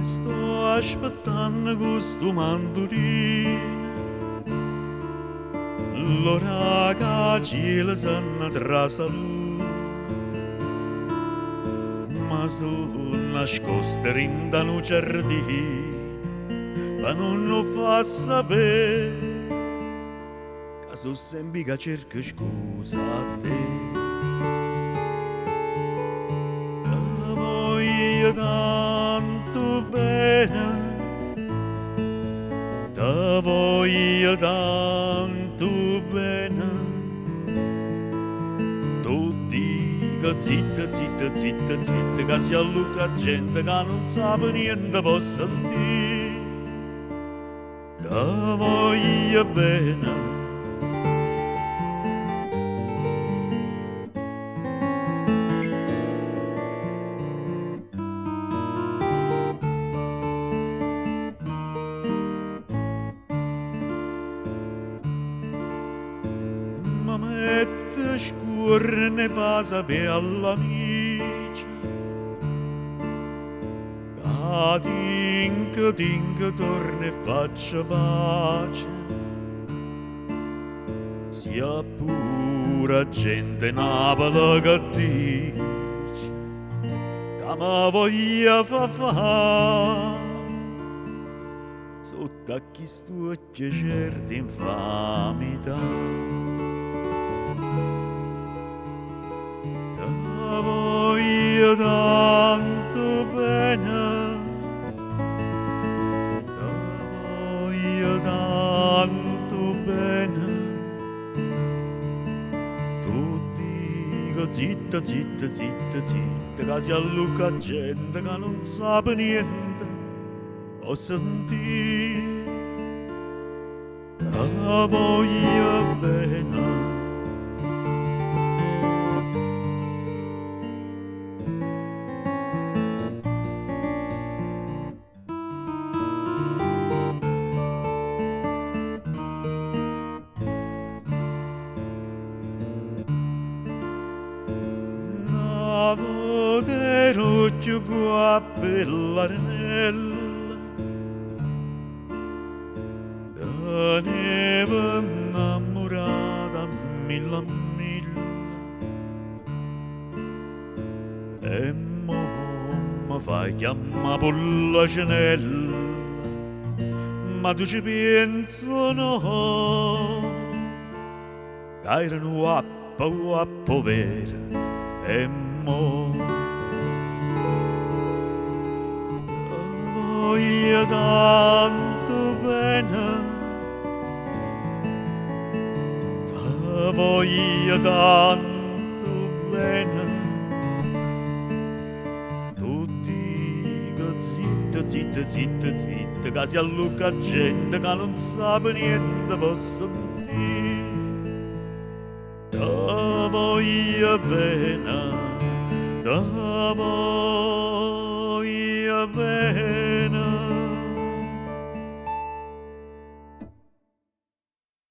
Sto aspettando questo mandolino, l'ora che cielo se ne trasalù, ma sono nascosto in un giardino, ma non lo fa sapere, che sono sempre che cerco scusa a te. Te voglio tanto bene, te voglio tanto bene, tu dica zitta, zitta, zitta, zitta, che si alluca gente che non sa niente può sentire, te voglio bene. Ma mette scurre ne fa sapere all'amici, che tinca torna e faccia pace, sia pure gente Napoli che dice che mi voglia fa sotto a chi sto certa infamità. Te voglio tanto bene, te voglio tanto bene, tu dico zitta, zitta, zitta, zitta, che si alluca gente che non sa niente, ho sentito, te voglio bene. Ero più qua per l'arenella, da neve innamorata mille mille, e mo mi fai chiamare per la cenella, ma tu ci pensi no, che erano guappo vera, e mo voglio tanto bene, te voglio tanto bene, tu dico zitta, zitta, zitta, zitta, che si alluca gente che non sa niente può sentire, te voglio bene, te voglio